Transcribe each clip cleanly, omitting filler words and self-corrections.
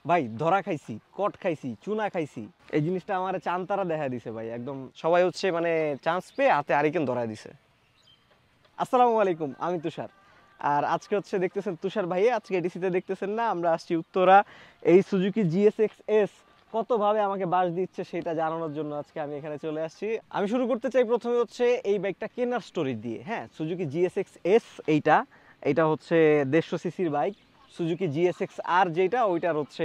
ভাই ধরা খাইছি, কট খাইছি, চুনা খাইছি, এই জিনিসটা আমার চান্তারা দেখা দিছে ভাই। একদম সবাই হচ্ছে মানে চান্স পেয়ে হাতে আরিকেন ধরায় দিছে। আসসালামু আলাইকুম, আমি তুষার। আর আজকে হচ্ছে দেখতেছেন তুষার ভাই, আজকে এডিসিতে দেখতেছেন না, আমরা আসছি উত্তরা। এই সুজুকি GSX-S কতভাবে আমাকে বাস দিচ্ছে সেটা জানানোর জন্য আজকে আমি এখানে চলে আসছি। আমি শুরু করতে চাই প্রথমে হচ্ছে এই বাইকটা কেনার স্টোরি দিয়ে। হ্যাঁ, সুজুকি GSX-S এইটা হচ্ছে 150 সিসির বাইক। সুজুকি GSX-R যেটা, ওইটার হচ্ছে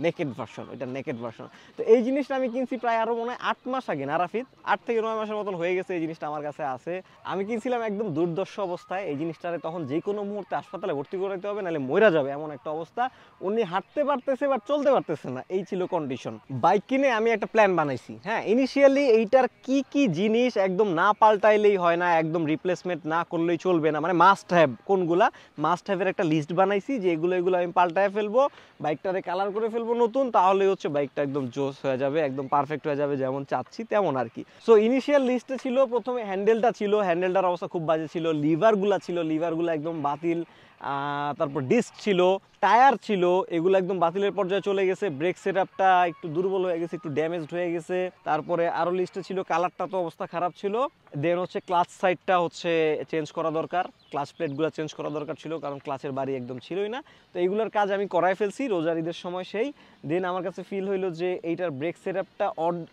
নেকেড ভার্সন, ওইটা নেকেড ভার্সন। তো এই জিনিসটা আমি কিনছি প্রায় আরো মনে হয় 8 মাস আগে, নারাফিত 8 থেকে 9 মাসের মতন হয়ে গেছে এই জিনিসটা আমার কাছে আছে। আমি কিনছিলাম একদম দুর্দর্শ অবস্থায়। এই জিনিসটারে তখন যে কোনো মুহূর্তে হাসপাতালে ভর্তি করাইতে হবে, নাহলে মইরা যাবে এমন একটা অবস্থা। উনি হাঁটতে পারতেছে বাট চলতে পারতেছে না, এই ছিল কন্ডিশন। বাইক কিনে আমি একটা প্ল্যান বানাইছি। হ্যাঁ, ইনিশিয়ালি এইটার কি কি জিনিস একদম না পাল্টাইলেই হয় না, একদম রিপ্লেসমেন্ট না করলেই চলবে না, মানে মাস্ট হ্যাভ কোনগুলা, মাস্ট হ্যাভের একটা লিস্ট বানাইছি যে এগুলো আমি পাল্টায় ফেলবো, বাইকটারে কালার করে ফেলবো নতুন, তাহলে হচ্ছে বাইকটা একদম জোস হয়ে যাবে, একদম পারফেক্ট হয়ে যাবে যেমন চাচ্ছি তেমন আর কি। সো ইনিশিয়াল লিস্টে ছিল প্রথমে হ্যান্ডেলটা ছিল, হ্যান্ডেলটার অবস্থা খুব বাজে ছিল, লিভারগুলো একদম বাতিল, তারপর ডিস্ক ছিল, টায়ার ছিল, এগুলো একদম বাতিলের পর্যায়ে চলে গেছে, ব্রেক সেটআপটা একটু দুর্বল হয়ে গেছে, একটু ড্যামেজড হয়ে গেছে। তারপরে আরও লিস্টে ছিল কালারটা তো অবস্থা খারাপ ছিল। দেন হচ্ছে ক্লাচ সাইডটা হচ্ছে চেঞ্জ করা দরকার, ক্লাচ প্লেটগুলো চেঞ্জ করা দরকার ছিল, কারণ ক্লাচের বাড়ি একদম ছিলই না। তো এইগুলোর কাজ আমি করাই ফেলছি রোজার ঈদের সময় সেই। দেন আমার কাছে ফিল হইলো যে এইটার ব্রেক সেটআপটা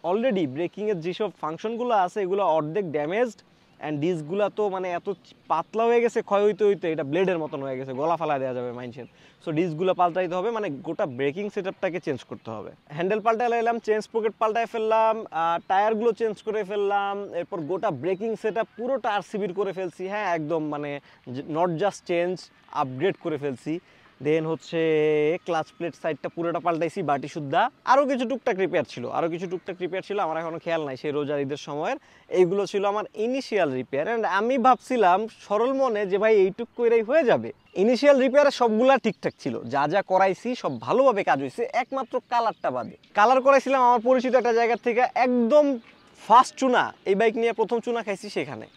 অলরেডি ব্রেকিংয়ের যেসব ফাংশনগুলো আছে এগুলো অর্ধেক ড্যামেজড, অ্যান্ড ডিস্কগুলো তো মানে এত পাতলা হয়ে গেছে, ক্ষয় হইতে হইতে এটা ব্লেডের মতন হয়ে গেছে, গলা ফালা দেওয়া যাবে মাইনসের। সো ডিস্কগুলো পাল্টাইতে হবে, মানে গোটা ব্রেকিং সেটআপটাকে চেঞ্জ করতে হবে। হ্যান্ডেল পাল্টাই লাইলাম, চেঞ্জ পকেট পাল্টাই ফেললাম, টায়ারগুলো চেঞ্জ করে ফেললাম, এরপর গোটা ব্রেকিং সেটআপ পুরোটা আরসিবির করে ফেলছি। হ্যাঁ, একদম মানে নট জাস্ট চেঞ্জ, আপগ্রেড করে ফেলছি। দেন হচ্ছে ক্লাচ প্লেট সাইডটা পুরোটা পাল্টাইছি বাটি সুদ্ধা। আরও কিছু টুকটাক রিপেয়ার ছিল, আমার এখনো খেয়াল নাই সেই রোজার ঈদের সময়ের। এইগুলো ছিল আমার ইনিশিয়াল রিপেয়ার, অ্যান্ড আমি ভাবছিলাম সরল মনে যে ভাই এইটুক কইরাই হয়ে যাবে। ইনিশিয়াল রিপেয়ারে সবগুলা ঠিকঠাক ছিল, যা যা করাইছি সব ভালোভাবে কাজ হয়েছে, একমাত্র কালারটা বাদে। কালার করাইছিলাম আমার পরিচিত একটা জায়গা থেকে, একদম ফার্স্ট চুনা, এই বাইক নিয়ে প্রথম চুনা খাইছি সেখানে।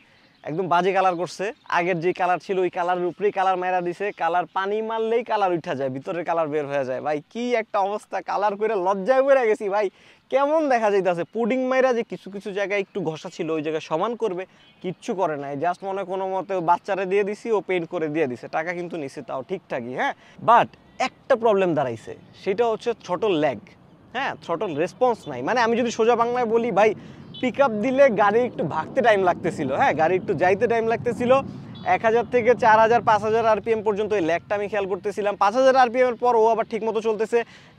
একদম বাজে কালার করছে, আগের যে কালার ছিল ওই কালারের উপরেই কালার মারা দিছে, কালার পানি মারলেই কালার উঠা যায়, ভিতরের কালার বের হয়ে যায়। ভাই কি একটা অবস্থা, কালার করে লজ্জায় বেড়ে গেছি ভাই, কেমন দেখা যাইতেছে। পুডিং মাইরা যে কিছু কিছু জায়গায় একটু ঘষা ছিল ওই জায়গায় সমান করবে, কিচ্ছু করে নাই, জাস্ট মনে কোনো মতে বাচ্চারে দিয়ে দিছি, ও পেইন্ট করে দিয়ে দিছে, টাকা কিন্তু নিছে তাও ঠিকঠাকই। হ্যাঁ, বাট একটা প্রবলেম দাঁড়াইছে, সেটা হচ্ছে থ্রটল ল্যাগ। হ্যাঁ, থ্রটল রেসপন্স নাই, মানে আমি যদি সোজা বাংলায় বলি ভাই, পিক আপ দিলে গাড়ি একটু ভাগতে টাইম লাগতেছিল, হ্যাঁ গাড়ি একটু যাইতে টাইম লাগতেছিল। 1000 থেকে 4000 5000 আরপিএম পর্যন্ত এই ল্যাগটা আমি খেয়াল করতেছিলাম। 5000 আরপিএমের পর ও আবার ঠিক মতো চলতেছে,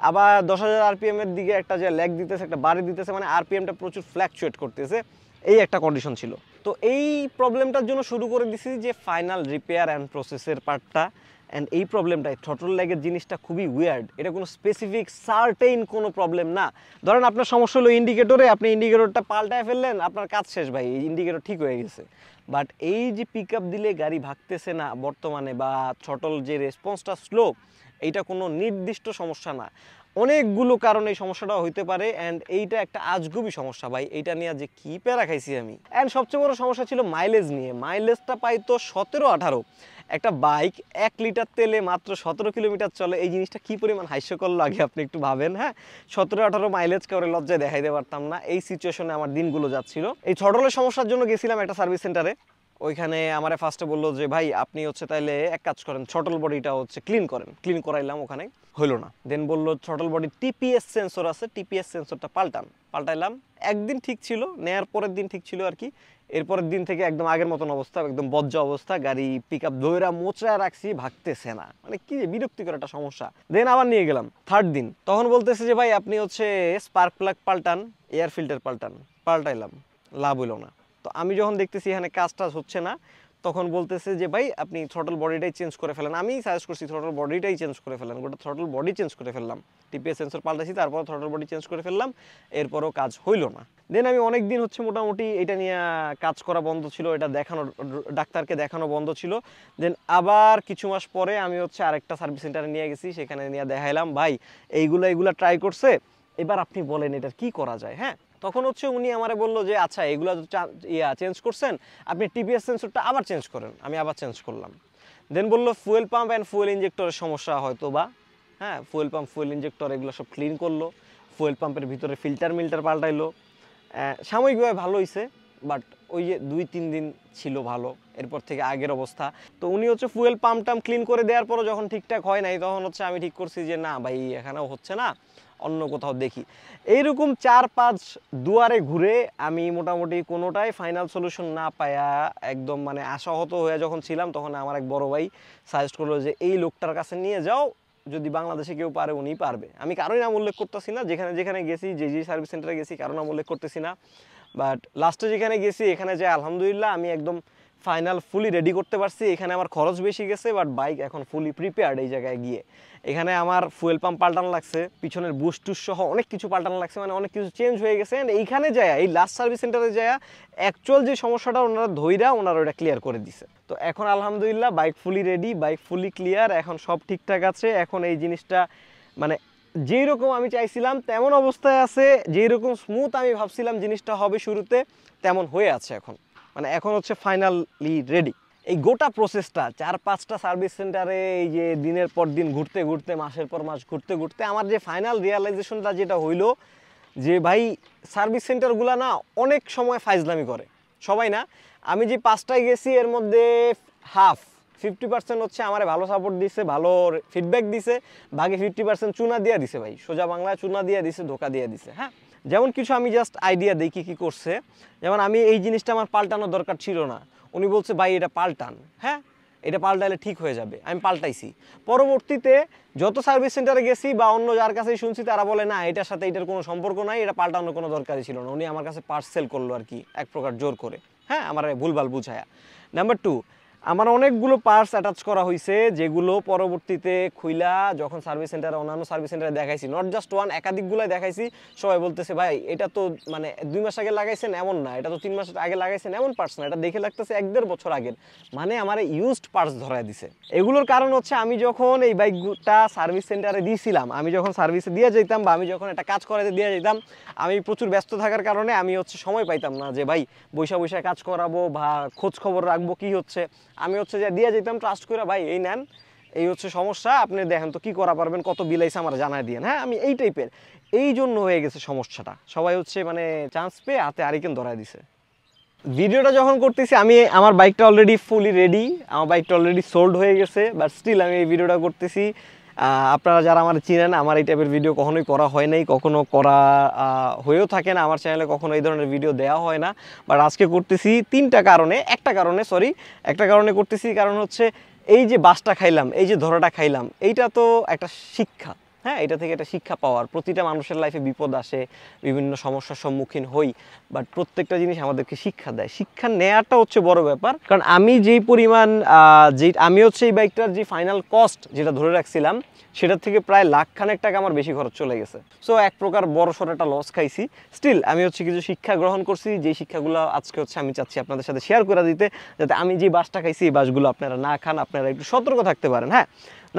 আবার 10000 আরপিএমের দিকে একটা যে ল্যাগ দিতেছে, একটা বাড়ি দিতেছে, মানে আরপিএমটা প্রচুর ফ্ল্যাকচুয়েট করতেছে, এই একটা কন্ডিশন ছিল। তো এই প্রবলেমটার জন্য শুরু করে দিছি যে ফাইনাল রিপেয়ার অ্যান্ড প্রসেসের পার্টটা। অ্যান্ড এই প্রবলেমটাই থ্রটল ল্যাগের জিনিসটা খুবই উইয়ার্ড, এটা কোনো স্পেসিফিক সার্টেইন কোনো প্রবলেম না। ধরেন আপনার সমস্যা হলো ইন্ডিকেটরে, আপনি ইন্ডিকেটরটা পাল্টায় ফেললেন, আপনার কাজ শেষ ভাই, এই ইন্ডিকেটর ঠিক হয়ে গেছে। বাট এই যে পিক আপ দিলে গাড়ি ভাগতেছে না বর্তমানে, বা থ্রটল যে রেসপন্সটা স্লো, এইটা কোনো নির্দিষ্ট সমস্যা না, অনেকগুলো কারণে এই সমস্যাটা হইতে পারে। অ্যান্ড এইটা একটা আজগুবি সমস্যা ভাই, এইটা নিয়ে যে কী প্যারা খাইছি আমি। অ্যান্ড সবচেয়ে বড় সমস্যা ছিল মাইলেজ নিয়ে, মাইলেজটা পাইতো 17-18। একটা বাইক 1 লিটার তেলে মাত্র 17 কিলোমিটার চলে, এই জিনিসটা কি পরিমাণ হাস্যকর লাগে আপনি একটু ভাবেন। হ্যাঁ, 17-18 মাইলেজ করে লজ্জায় দেখাইতে পারতাম না, এই সিচুয়েশনে আমার দিনগুলো যাচ্ছিল। এই থ্রটলের সমস্যার জন্য গেছিলাম একটা সার্ভিস সেন্টারে, ওইখানে আমারে ফার্স্টে বললো যে ভাই আপনি হচ্ছে তাইলে এক কাজ করেন, থ্রটল বডিটা হচ্ছে ক্লিন করাইলাম, ওখানে হইলো না। দেন বললো থ্রটল বডি টিপিএস সেন্সর আছে, টিপিএস সেন্সরটা পাল্টাইলাম। একদিন ঠিক ছিল, নেয়ার পরের দিন ঠিক ছিল আর কি, এরপরের দিন থেকে একদম আগের মতন অবস্থা, একদম বজ্জা অবস্থা, গাড়ি পিক আপ ধৈরা মোচড়া রাখছি, ভাগতেছে না, মানে কি বিরক্তিকর একটা সমস্যা। দেন আবার নিয়ে গেলাম থার্ড দিন, তখন বলতেছে যে ভাই আপনি হচ্ছে স্পার্ক প্লাগ পাল্টান, এয়ার ফিল্টার পাল্টাইলাম, লাভ হইল না। তো আমি যখন দেখতেছি এখানে কাজটা হচ্ছে না, তখন বলতেছে যে ভাই আপনি থ্রটল বডিটাই চেঞ্জ করে ফেলেন। আমি সাজেস্ট করছি থ্রটল বডিটাই চেঞ্জ করে ফেলেন, গোটা থ্রটল বডি চেঞ্জ করে ফেললাম, টিপিএস সেন্সর পাল্টাইছি, তারপর থ্রটল বডি চেঞ্জ করে ফেললাম, এরপরও কাজ হইল না। দেন আমি অনেক দিন হচ্ছে মোটামুটি এটা নিয়ে কাজ করা বন্ধ ছিল, এটা দেখানো, ডাক্তারকে দেখানো বন্ধ ছিল। দেন আবার কিছু মাস পরে আমি হচ্ছে আরেকটা সার্ভিস সেন্টারে নিয়ে গেছি, সেখানে নিয়ে দেখাইলাম, ভাই এইগুলা ট্রাই করছে, এবার আপনি বলেন এটার কি করা যায়। হ্যাঁ, তখন হচ্ছে উনি আমারে বললো যে আচ্ছা এগুলো চেঞ্জ করছেন, আপনি টিপিএস সেন্সরটা আবার চেঞ্জ করেন। আমি আবার চেঞ্জ করলাম। দেন বললো ফুয়েল পাম্প অ্যান্ড ফুয়েল ইঞ্জেক্টরের সমস্যা হয়তো বা, হ্যাঁ, ফুয়েল পাম্প, ফুয়েল ইঞ্জেক্টর এগুলো সব ক্লিন করলো, ফুয়েল পাম্পের ভিতরে ফিল্টার পাল্টাইলো। সাময়িকভাবে ভালো হয়েছে, বাট ওই যে 2-3 দিন ছিল ভালো, এরপর থেকে আগের অবস্থা। তো উনি হচ্ছে ফুয়েল পাম্প ক্লিন করে দেওয়ার পরও যখন ঠিকঠাক হয় নাই, তখন হচ্ছে আমি ঠিক করছি যে না ভাই, এখানেও হচ্ছে না, অন্য কোথাও দেখি। এইরকম 4-5 দুয়ারে ঘুরে আমি মোটামুটি কোনোটাই ফাইনাল সলিউশন না পায়া একদম মানে আশাহত হয়ে যখন ছিলাম, তখন আমার এক বড় ভাই সাজেস্ট করলো যে এই লোকটার কাছে নিয়ে যাও, যদি বাংলাদেশে কেউ পারে উনিই পারবে। আমি কারোই নাম উল্লেখ করতেছি না, যেখানে যেখানে গেছি, যে সার্ভিস সেন্টারে গেছি, কারো নাম উল্লেখ করতেছি না। বাট লাস্টে যেখানে গেছি, এখানে যে আলহামদুলিল্লাহ আমি একদম ফাইনাল ফুলি রেডি করতে পারছি। এখানে আমার খরচ বেশি গেছে, বাট বাইক এখন ফুলি প্রিপেয়ার্ড। এই জায়গায় গিয়ে এখানে আমার ফুয়েল পাম্প পাল্টানো লাগছে, পিছনের বুস্ট টুস সহ অনেক কিছু পাল্টানো লাগছে, মানে অনেক কিছু চেঞ্জ হয়ে গেছে। অ্যান্ড এইখানে যায়, এই লাস্ট সার্ভিস সেন্টারে যায় অ্যাকচুয়াল যে সমস্যাটা ওনারা ওনারা ওটা ক্লিয়ার করে দিছে। তো এখন আলহামদুলিল্লাহ বাইক ফুলি রেডি, বাইক ফুলি ক্লিয়ার, এখন সব ঠিকঠাক আছে। এখন এই জিনিসটা মানে যেই রকম আমি চাইছিলাম তেমন অবস্থায় আছে, যেই রকম স্মুথ আমি ভাবছিলাম জিনিসটা হবে শুরুতে, তেমন হয়ে আছে এখন। মানে এখন হচ্ছে ফাইনালি রেডি। এই গোটা প্রসেসটা 4-5টা সার্ভিস সেন্টারে এই যে দিনের পর দিন ঘুরতে ঘুরতে, মাসের পর মাস ঘুরতে ঘুরতে, আমার যে ফাইনাল রিয়ালাইজেশনটা যেটা হইলো যে ভাই, সার্ভিস সেন্টারগুলো না অনেক সময় ফাইজলামি করে। সবাই না, আমি যে 5টায় গেছি এর মধ্যে 50% হচ্ছে আমার ভালো সাপোর্ট দিছে, ভালো ফিডব্যাক দিছে, বাকি 50% চুনা দিয়ে দিছে ভাই, সোজা বাংলায় চুনা দিয়ে দিছে, ধোকা দিয়ে দিছে। হ্যাঁ, যেমন কিছু আমি জাস্ট আইডিয়া দিই কি করছে। যেমন আমি এই জিনিসটা আমার পাল্টানোর দরকার ছিল না, উনি বলছে ভাই এটা পাল্টান, হ্যাঁ এটা পাল্টাইলে ঠিক হয়ে যাবে, আমি পাল্টাইছি। পরবর্তীতে যত সার্ভিস সেন্টারে গেছি বা অন্য যার কাছেই শুনছি, তারা বলে না এটার সাথে এটার কোনো সম্পর্ক নাই, এটা পাল্টানোর কোনো দরকারই ছিল না। উনি আমার কাছে পার্সেল করলো আর কি, এক প্রকার জোর করে, হ্যাঁ, আমার ভুলভাল বুঝায়া। নাম্বার 2, আমার অনেকগুলো পার্টস অ্যাটাচ করা হয়েছে, যেগুলো পরবর্তীতে খুইলা যখন সার্ভিস সেন্টারে, অন্যান্য সার্ভিস সেন্টারে দেখাইছি, নট জাস্ট ওয়ান, একাধিকগুলোই দেখাইছি। সবাই বলতেছে ভাই এটা তো মানে 2 মাস আগে লাগাইছেন এমন না, এটা তো 3 মাস আগে লাগাইছেন এমন পার্টস না, এটা দেখে লাগতেছে 1-1.5 বছর আগের। মানে আমার ইউজড পার্টস ধরায় দিছে। এগুলোর কারণ হচ্ছে আমি যখন এই বাইকটা সার্ভিস সেন্টারে দিয়েছিলাম, আমি যখন সার্ভিসে দিয়ে যেতাম বা আমি যখন একটা কাজ করাতে দিয়ে যেতাম, আমি প্রচুর ব্যস্ত থাকার কারণে আমি হচ্ছে সময় পাইতাম না যে ভাই বৈশা বৈশা কাজ করাবো বা খোঁজ খবর রাখবো কি হচ্ছে। আমি হচ্ছে যে দিয়ে যেতাম ট্রাস্ট করে, ভাই এই নেন, এই হচ্ছে সমস্যা, আপনি দেখেন তো কি করা পারবেন, কত বিলাইছে আমার জানাই দিয়েন। হ্যাঁ, আমি এই টাইপের, এই জন্য হয়ে গেছে সমস্যাটা। সবাই হচ্ছে মানে চান্স পেয়ে হাতে আরিকেন ধরায় দিছে। ভিডিওটা যখন করতেছি আমি, আমার বাইকটা অলরেডি ফুলি রেডি, আমার বাইকটা অলরেডি সোল্ড হয়ে গেছে, বাট স্টিল আমি এই ভিডিওটা করতেছি। আপনারা যারা আমার চিনেন, আমার এই টাইপের ভিডিও কখনোই করা হয় নাই, কখনো করা হয়েও থাকে না, আমার চ্যানেলে কখনো এই ধরনের ভিডিও দেওয়া হয় না। বাট আজকে করতেছি একটা কারণে করতেছি। কারণ হচ্ছে এই যে বাসটা খাইলাম, এই যে ধরাটা খাইলাম, এইটা তো একটা শিক্ষা। হ্যাঁ, এটা থেকে একটা শিক্ষা পাওয়ার, প্রতিটা মানুষের লাইফে বিপদ আসে, বিভিন্ন সমস্যার সম্মুখীন হই, বাট প্রত্যেকটা জিনিস আমাদেরকে শিক্ষা দেয়। শিক্ষা নেওয়াটা হচ্ছে বড় ব্যাপার। কারণ আমি যেই পরিমাণ আমি হচ্ছে এই বাইকটার যে ফাইনাল কস্ট যেটা ধরে রাখছিলাম, সেটার থেকে প্রায় লাখখানেক টাকা আমার বেশি খরচ চলে গেছে। সো এক প্রকার বড় সড় একটা লস খাইছি। স্টিল আমি হচ্ছে কিছু শিক্ষা গ্রহণ করছি, যেই শিক্ষাগুলো আজকে হচ্ছে আমি চাচ্ছি আপনাদের সাথে শেয়ার করে দিতে, যাতে আমি যে বাসটা খাইছি এই বাসগুলো আপনারা না খান, আপনারা একটু সতর্ক থাকতে পারেন। হ্যাঁ,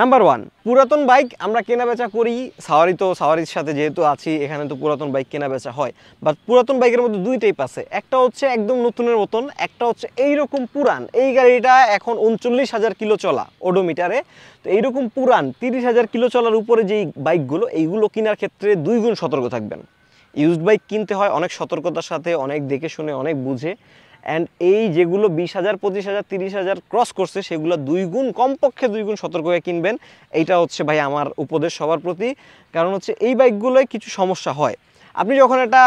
নাম্বার 1, পুরাতন বাইক আমরা কেনা বেচা করি। সাওয়ারির সাথে যেহেতু আছি, এখানে তো পুরাতন বাইক কেনা বেচা হয়। বাট পুরাতন বাইকের মধ্যে 2 টাইপ আছে, একটা হচ্ছে একদম নতুনের মতন, একটা হচ্ছে এইরকম পুরান। এই গাড়িটা এখন 39,000 কিলো চলা ওডোমিটারে। তো এইরকম পুরান 30,000 কিলো চলার উপরে যেই বাইকগুলো, এইগুলো কেনার ক্ষেত্রে 2 গুণ সতর্ক থাকবেন। ইউজড বাইক কিনতে হয় অনেক সতর্কতার সাথে, অনেক দেখে শুনে, অনেক বুঝে। অ্যান্ড এই যেগুলো 20,000, 25,000, 30,000 ক্রস করছে, সেগুলো 2 গুণ, কমপক্ষে 2 গুণ সতর্ক হয়ে কিনবেন। এইটা হচ্ছে ভাই আমার উপদেশ সবার প্রতি। কারণ হচ্ছে এই বাইকগুলোয় কিছু সমস্যা হয়। আপনি যখন একটা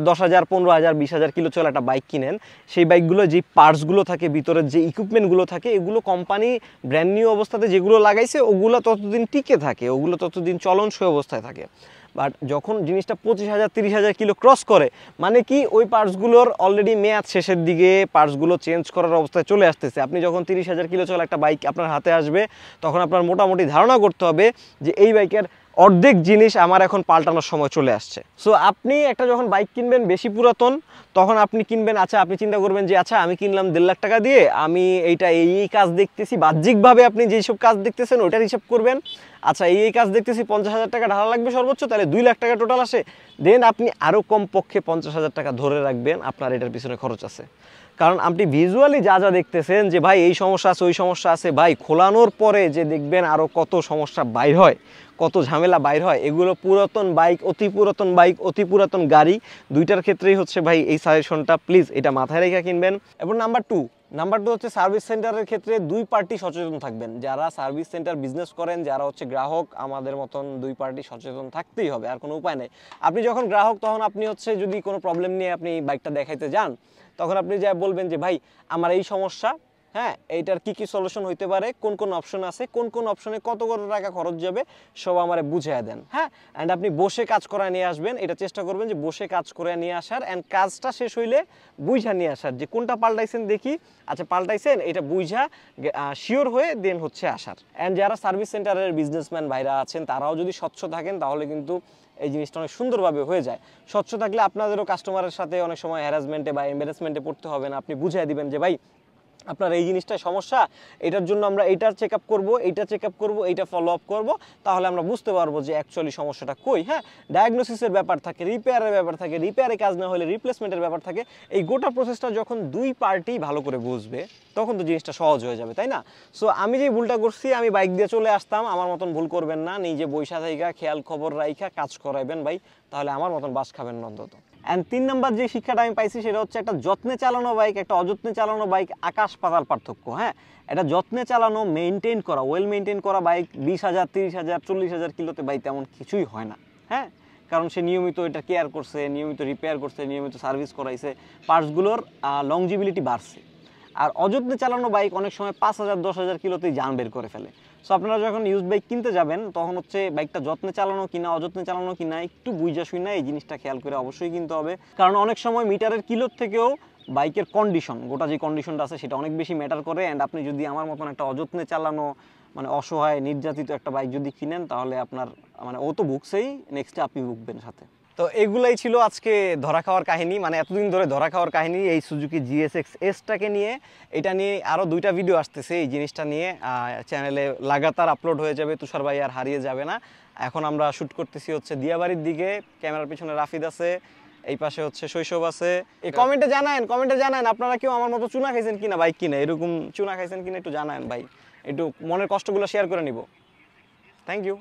10,000, 15,000, 20,000 কিলো চলা একটা বাইক কিনেন, সেই বাইকগুলো যে পার্টসগুলো থাকে, ভিতরের যে ইকুইপমেন্টগুলো থাকে, এগুলো কোম্পানি ব্র্যান্ড নিউ অবস্থাতে যেগুলো লাগাইছে ওগুলো ততদিন টিকে থাকে, ওগুলো ততদিন চলনসই অবস্থায় থাকে। বাট যখন জিনিসটা 25,000, 30,000 কিলো ক্রস করে, মানে কি ওই পার্টসগুলোর অলরেডি মেয়াদ শেষের দিকে, পার্টসগুলো চেঞ্জ করার অবস্থায় চলে আসতেছে। আপনি যখন 30,000 কিলো চলা একটা বাইক আপনার হাতে আসবে, তখন আপনার মোটামুটি ধারণা করতে হবে যে এই বাইকের অর্ধেক জিনিস আমার এখন পাল্টানোর সময় চলে আসছে। সো আপনি একটা যখন বাইক কিনবেন বেশি পুরাতন, তখন আপনি কিনবেন, আচ্ছা আপনি চিন্তা করবেন যে আচ্ছা আমি কিনলাম 1.5 লাখ টাকা দিয়ে, আমি এইটা এই কাজ দেখতেছি, বাহ্যিকভাবে আপনি যেসব কাজ দেখতেছেন ওইটার হিসাব করবেন। আচ্ছা এই কাজ দেখতেছি 50,000 টাকা ঢালা লাগবে সর্বোচ্চ, তাহলে 2 লাখ টাকা টোটাল আসে। দেন আপনি আরও কমপক্ষে 50,000 টাকা ধরে রাখবেন, আপনার এটার পিছনে খরচ আছে। কারণ আপনি ভিজুয়ালি যা যা দেখতেছেন যে ভাই এই সমস্যা আছে, ওই সমস্যা আছে, ভাই খোলানোর পরে যে দেখবেন আরও কত সমস্যা বাইর হয়, কত ঝামেলা বাইর হয়, এগুলো পুরাতন বাইক, অতি পুরাতন গাড়ি, দুইটার ক্ষেত্রেই হচ্ছে ভাই এই সাজেশনটা, প্লিজ এটা মাথায় রেখে কিনবেন। এবং নাম্বার টু হচ্ছে সার্ভিস সেন্টারের ক্ষেত্রে দুই পার্টি সচেতন থাকবেন। যারা সার্ভিস সেন্টার বিজনেস করেন, যারা হচ্ছে গ্রাহক, আমাদের মতন দুই পার্টি সচেতন থাকতেই হবে, আর কোনো উপায় নেই। আপনি যখন গ্রাহক, তখন আপনি হচ্ছে যদি কোনো প্রবলেম নিয়ে আপনি বাইকটা দেখাইতে যান, তখন আপনি যা বলবেন যে ভাই আমার এই সমস্যা, হ্যাঁ এইটার কি সলিউশন হইতে পারে, কোন অপশন আছে, কোন অপশনে কত টাকা খরচ যাবে, সব আমারে বুঝিয়ে দেন। হ্যাঁ, অ্যান্ড আপনি বসে কাজ করায় নিয়ে আসবেন, এটা চেষ্টা করবেন যে বসে কাজ করে নিয়ে আসার, অ্যান্ড কাজটা শেষ হইলে বুঝা নিয়ে আসার, যে কোনটা পাল্টাইছেন দেখি, আচ্ছা পাল্টাইছেন, এটা বুঝা শিওর হয়ে দেন হচ্ছে আসার। অ্যান্ড যারা সার্ভিস সেন্টারের বিজনেসম্যান ভাইরা আছেন, তারাও যদি স্বচ্ছ থাকেন, তাহলে কিন্তু এই জিনিসটা অনেক সুন্দরভাবে হয়ে যায়। স্বচ্ছ থাকলে আপনাদেরও কাস্টমারের সাথে অনেক সময় হ্যারাসমেন্টে বা এম্বারেসমেন্টে পড়তে হবে না। আপনি বুঝিয়ে দিবেন যে ভাই আপনার এই জিনিসটাই সমস্যা, এটার জন্য আমরা এইটার চেক আপ করবো, এইটা ফলো আপ করবো, তাহলে আমরা বুঝতে পারবো যে অ্যাকচুয়ালি সমস্যাটা কই। হ্যাঁ, ডায়াগনোসিসের ব্যাপার থাকে, রিপেয়ারের ব্যাপার থাকে, রিপেয়ারে কাজ না হলে রিপ্লেসমেন্টের ব্যাপার থাকে। এই গোটা প্রসেসটা যখন দুই পার্টি ভালো করে বুঝবে, তখন তো জিনিসটা সহজ হয়ে যাবে, তাই না? সো আমি যে ভুলটা করছি, আমি বাইক দিয়ে চলে আসতাম, আমার মতন ভুল করবেন না। নিজে বৈশা থাইকা খেয়াল খবর রাইখা কাজ করাইবেন ভাই, তাহলে আমার মতন বাস খাবেন না অন্তত। অ্যান্ড 3 নাম্বার যে শিক্ষাটা আমি পাইছি, সেটা হচ্ছে একটা যত্নে চালানো বাইক, একটা অযত্নে চালানো বাইক আকাশ পাতাল পার্থক্য। হ্যাঁ, এটা যত্নে চালানো, মেনটেন করা, ওয়েল মেনটেন করা বাইক 20,000, 30,000, 40,000 কিলোতে বাইক তেমন কিছুই হয় না। হ্যাঁ, কারণ সে নিয়মিত এটা কেয়ার করছে, নিয়মিত রিপেয়ার করছে, নিয়মিত সার্ভিস করাইছে, পার্টসগুলোর লংজিবিলিটি বাড়ছে। আর অযত্নে চালানো বাইক অনেক সময় 5,000, 10,000 কিলোতেই জান বের করে ফেলে। সো আপনারা যখন ইউজ বাইক কিনতে যাবেন, তখন হচ্ছে বাইকটা যত্নে চালানো কিনা, অযত্নে চালানো কিনা, একটু বুঝা শুনা এই জিনিসটা খেয়াল করে অবশ্যই কিনতে হবে। কারণ অনেক সময় মিটারের কিলোর থেকেও বাইকের কন্ডিশন, গোটা যে কন্ডিশনটা আছে, সেটা অনেক বেশি ম্যাটার করে। অ্যান্ড আপনি যদি আমার মতন একটা অযত্নে চালানো, মানে অসহায় নির্যাতিত একটা বাইক যদি কিনেন, তাহলে আপনার মানে ও তো ভুগছেই, নেক্সটে আপনি ভুগবেন সাথে। তো এগুলাই ছিল আজকে ধরা খাওয়ার কাহিনী, মানে এতদিন ধরে ধরা খাওয়ার কাহিনী এই সুজুকি GSX-Sটাকে নিয়ে। এটা নিয়ে আরও 2টা ভিডিও আসতেছে এই জিনিসটা নিয়ে, চ্যানেলে লাগাতার আপলোড হয়ে যাবে, তুষার ভাই আর হারিয়ে যাবে না। এখন আমরা শ্যুট করতেছি হচ্ছে দিয়াবাড়ির দিকে, ক্যামেরার পিছনে রাফিদ আছে, এই পাশে হচ্ছে শৈশব আছে। এই কমেন্টে জানান আপনারা কেউ আমার মতো চুনা খাইছেন কিনা বাইক কিনে, এরকম চুনা খাইছেন কিনা একটু জানান ভাই, একটু মনের কষ্টগুলো শেয়ার করে নিব। Thank you.